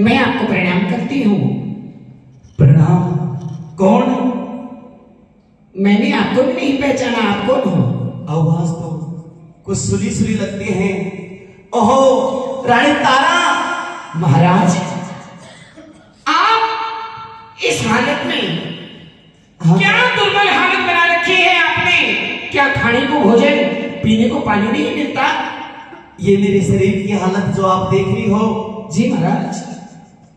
मैं आपको प्रणाम करती हूँ। प्रणाम? कौन? मैंने आपको भी नहीं पहचाना, आप कौन हो? आवाज तो कुछ सुली सुली लगती है। ओहो, रानी तारा। महाराज, आप इस हालत में क्या दुर्बल हालत बना रखी है आपने? क्या खाने को भोजन, पीने को पानी नहीं मिलता? ये मेरे शरीर की हालत जो आप देख रही हो। जी महाराज,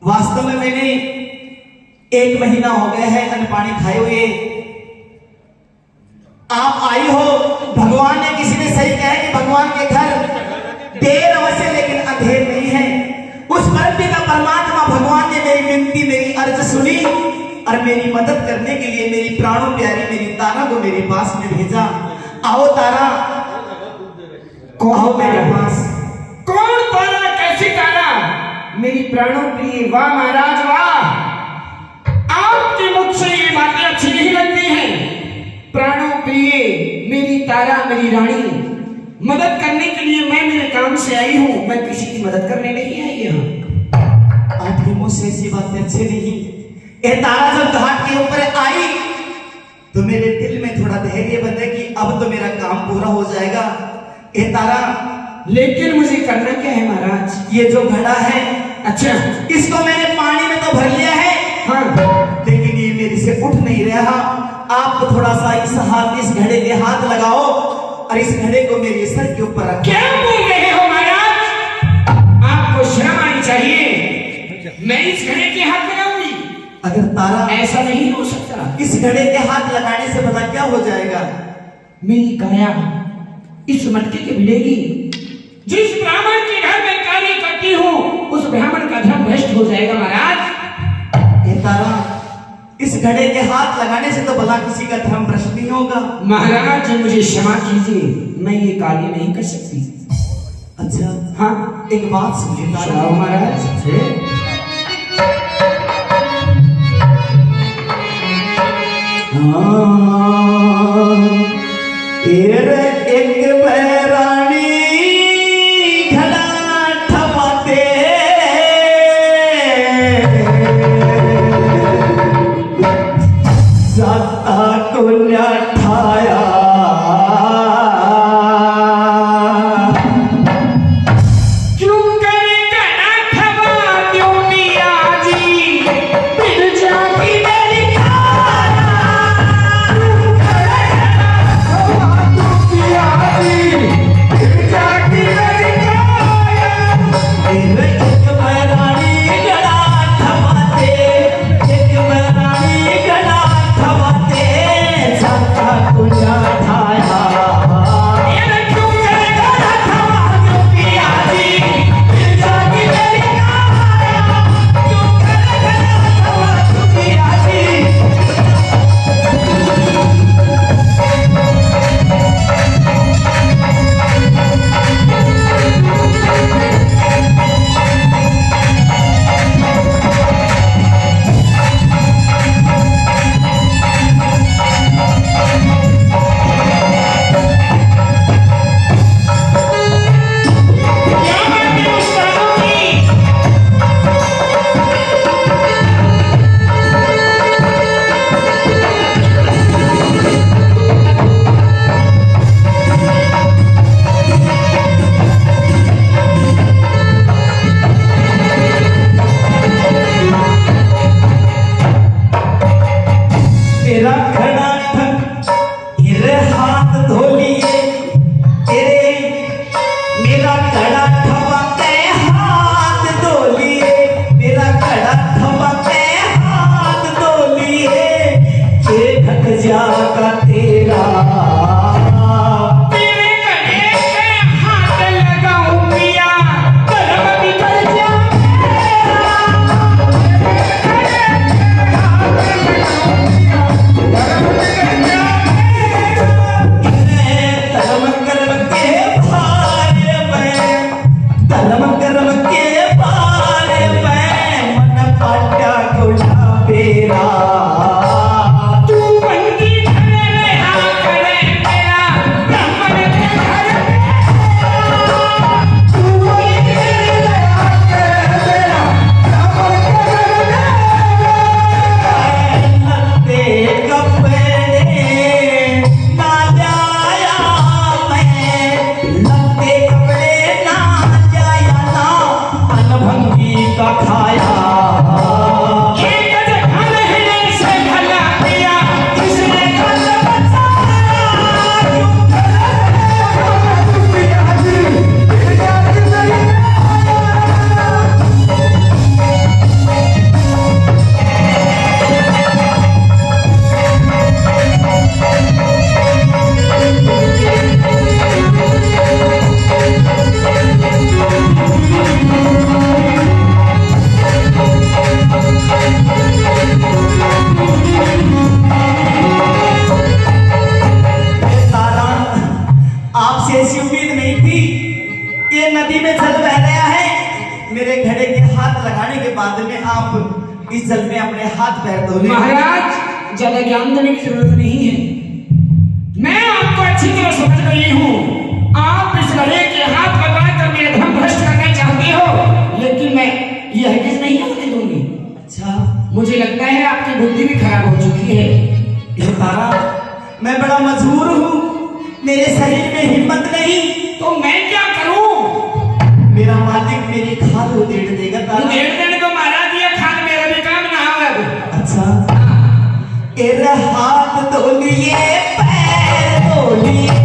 वास्तव में मैंने 1 महीना हो गया है अन्न पानी खाए हुए। आप आई हो, भगवान ने, किसी ने सही कहा कि भगवान के घर देर अवश्य लेकिन अंधेर नहीं है। उस परम पिता परमात्मा भगवान ने मेरी विनती, मेरी अर्ज सुनी और मेरी मदद करने के लिए मेरी प्राणों प्यारी मेरी तारा को मेरे पास में भेजा। आओ तारा, आओ मेरे पास। कौन तारा, कैसी तारा? मेरी प्राणों प्रिय, वाह महाराज वाह, आपके मुख से ये बातें अच्छी नहीं लगती हैं। प्राणों प्रिय मेरी तारा, मेरी रानी, मदद करने के लिए मैं मेरे काम से आई हूं, मैं किसी की मदद करने नहीं आई यहाँ। आपके मुंह से ऐसी बातें अच्छी नहीं। ए तारा जब घाट के ऊपर आई तो मेरे दिल में थोड़ा धैर्य बंधा कि अब तो मेरा काम पूरा हो जाएगा। ए तारा, लेकिन मुझे करना क्या है महाराज? ये जो घड़ा है, अच्छा, इसको मैंने पानी में तो भर लिया है, हाँ, लेकिन ये मेरे से उठ नहीं रहा। आप तो थोड़ा सा इस घड़े के हाथ लगाओ और इस घड़े को मेरे सर के ऊपर रखो। क्या बोल रहे हो महाराज? आपको शर्म आनी चाहिए। मैं इस घड़े के हाथ लगाऊंगी? अगर तारा, ऐसा नहीं हो सकता। इस घड़े के हाथ लगाने से पता क्या हो जाएगा? मेरी काया इस मटके के भिड़ेगी। जिस ब्राह्मण के घर में कार्य करती हूँ उस ब्राह्मण का धर्म भ्रष्ट हो जाएगा महाराज। ए तारा, इस घड़े के हाथ लगाने से तो भला किसी का धर्म भ्रष्ट नहीं होगा। महाराज मुझे क्षमा कीजिए, मैं ये कार्य नहीं कर सकती। अच्छा, हाँ, एक बात सुनिए तारा। महाराज, एक बैरानी घड़ा ठमाते जाता को ठाया, तू बंदी करे, हाँ करे मेरा हाथ लगाने के बाद में आप इस जल में अपने हाथ पैर धो लें। महाराज ज्यादा ज्ञान देने की जरूरत नहीं है, मैं आपको अच्छी तरह समझ गई हूँ। आप इस लड़े के हाथ लगाकर मेरा धर्म भ्रष्ट करना चाहते हो, लेकिन मैं यह हरगिज नहीं होने दूंगी। अच्छा, मुझे लगता है आपकी बुद्धि भी खराब हो चुकी है। ये तारा, मैं बड़ा मजबूर हूँ, मेरे शरीर में हिम्मत नहीं। तो मैं क्या करूं? मेरा मालिक मेरी खाद उधेड़ देगा तारा। उधेड़ देने को महाराज ये खाद मेरा भी काम ना होगा। अच्छा, तेरा हाथ धो लिए, पैर धो लिए,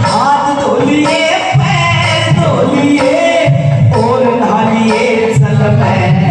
हाथ धो लिए, पैर धो लिए और नहा लिए जल में।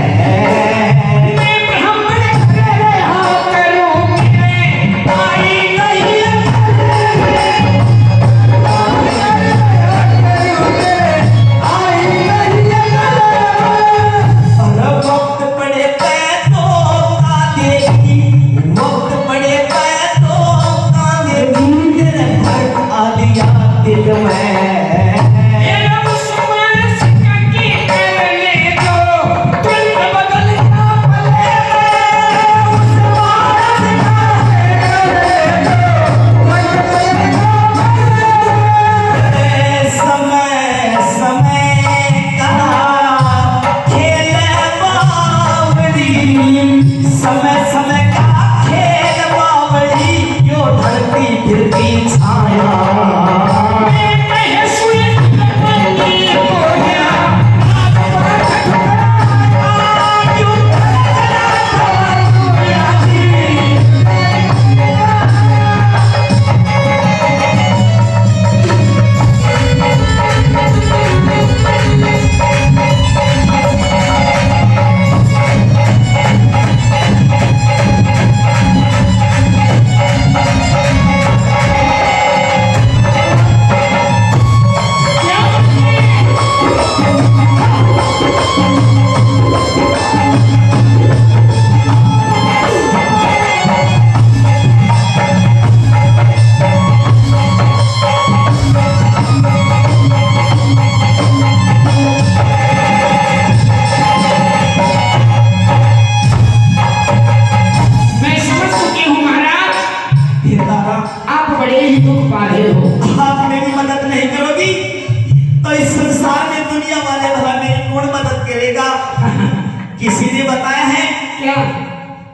किसी ने बताया है क्या?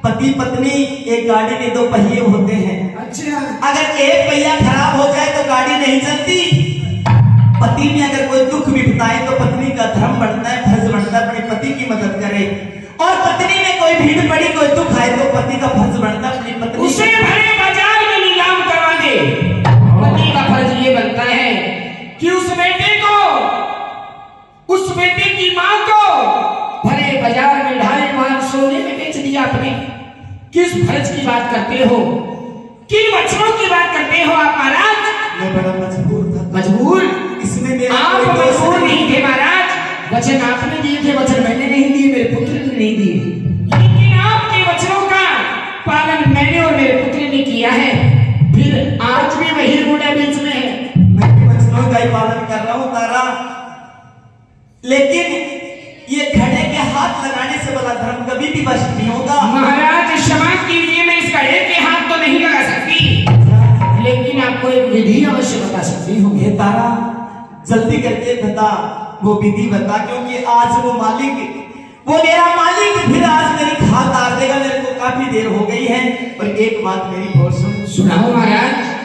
पति पत्नी एक गाड़ी में दो पहिए होते हैं। अच्छा, अगर एक पहिया खराब हो जाए तो गाड़ी नहीं चलती। पति में अगर कोई दुख भी बताए तो पत्नी का धर्म बढ़ता है, फर्ज बढ़ता है अपने पति की मदद करे। और पत्नी में कोई भीड़ पड़ी, कोई दुख आए तो पति का फर्ज बढ़ता है अपनी पत्नी उसे भरे बाजार में नीलाम करवा दे। पति का फर्ज ये बनता है कि उस बेटे को, उस बेटे की मां को भरे बाजार में 2.5 मान सोने में बेच दिया आपने। किस फर्ज की बात करते हो? किन वचनों की बात करते हो आप महाराज? मैं बड़ा मजबूर था। मजबूर? इसमें मेरा आप मजबूर नहीं थे महाराज, वचन आपने दिए थे, वचन मैंने नहीं दिए, मेरे पुत्र ने नहीं दिए। लेकिन आपके वचनों का पालन मैंने और मेरे पुत्र ने किया है, फिर आज भी वही रूढ़ा बीच में है। मैं वचनों का ही पालन कर रहा हूँ तारा, लेकिन ये घड़े के हाथ लगाने से बड़ा धर्म कभी भी वश नहीं होगा। महाराज क्षमा कीजिए, मैं इस घड़े के हाथ तो नहीं लगा सकती, लेकिन आपको एक विधि अवश्य बता सकती हूँ। ये तारा जल्दी करके बता, वो विधि बता, क्योंकि आज वो मालिक, वो मेरा मालिक फिर आज मेरी खाद आर देगा। मेरे को काफी देर हो गई है। और एक बात मेरी और सुनाओ महाराज।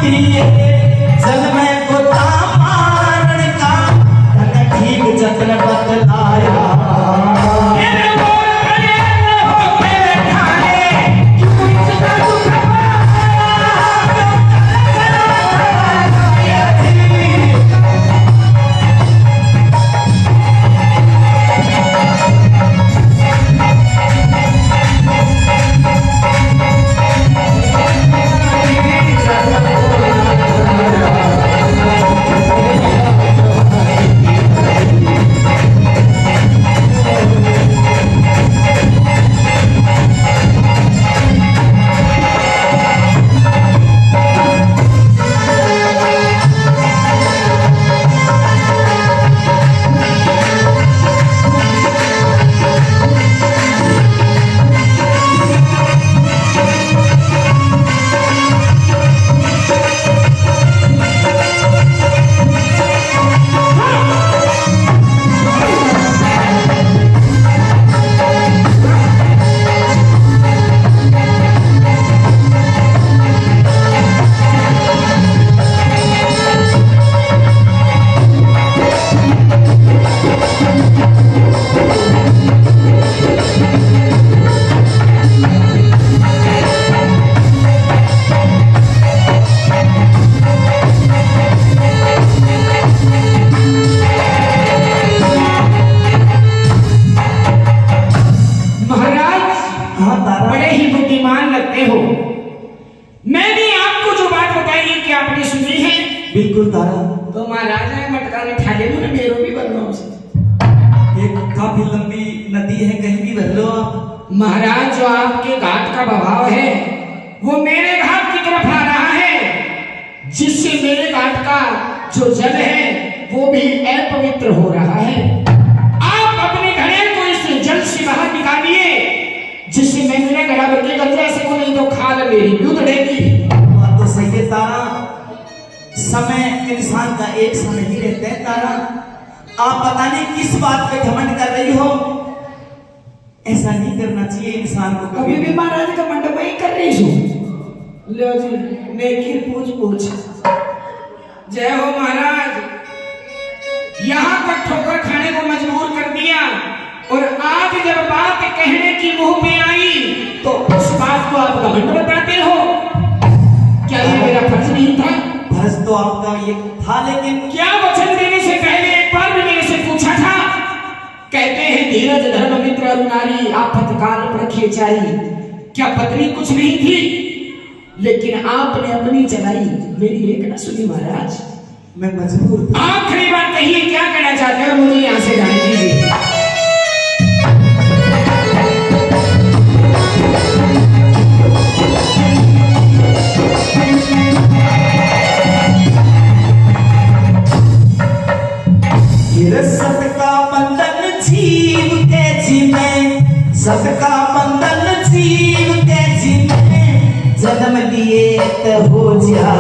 दिए जल में गोता मारण का तन ठीक जतन बतलाया बिल्कुल तारा तो महाराज ने मटका में ठाले लो ना मेरो भी बनना उसे एक काफी लंबी नदी है कहीं भी भर लो आप महाराज जो आपके घाट का बहाव है वो मेरे घाट की तरफ आ रहा है जिससे मेरे घाट का जो जल है वो भी अपवित्र हो रहा है आप अपने घड़े को इस जल से बाहर निकालिए जिससे मैं मेरा घड़ा भर के गंजा से को नहीं तो खाल मेरी भी उतरेगी। बात तो सही है तारा समय इंसान का एक समय ही रहता है तारा आप पता नहीं किस बात पे घमंड कर रही हो ऐसा नहीं करना चाहिए इंसान को कभी भी महाराज का मंडप ही कर रही हूँ लो जी नेकी पूछ जय हो महाराज यहाँ पर ठोकर खाने को मजबूर कर दिया और आज जब बात कहने की मुंह में आई तो उस बात को आप घमंड बताते हो क्या ये मेरा फर्ज नहीं था? फर्ज तो आपका ये था लेकिन क्या वचन देने से पहले एक बार भी मेरे से पूछा था? कहते हैं धीरज धर्म मित्र और नारी आफत काल पर खेचाई क्या पत्नी कुछ नहीं थी लेकिन आपने अपनी चलाई मेरी एक न सुनी महाराज मैं मजबूर था। आखिरी बात कहिए क्या कहना चाहते हो मुझे यहाँ से जाने दीजिए। सबका बंधन जीव के जीवे सबका बंधन जीव के जीवे जन्म लिए तो हो जा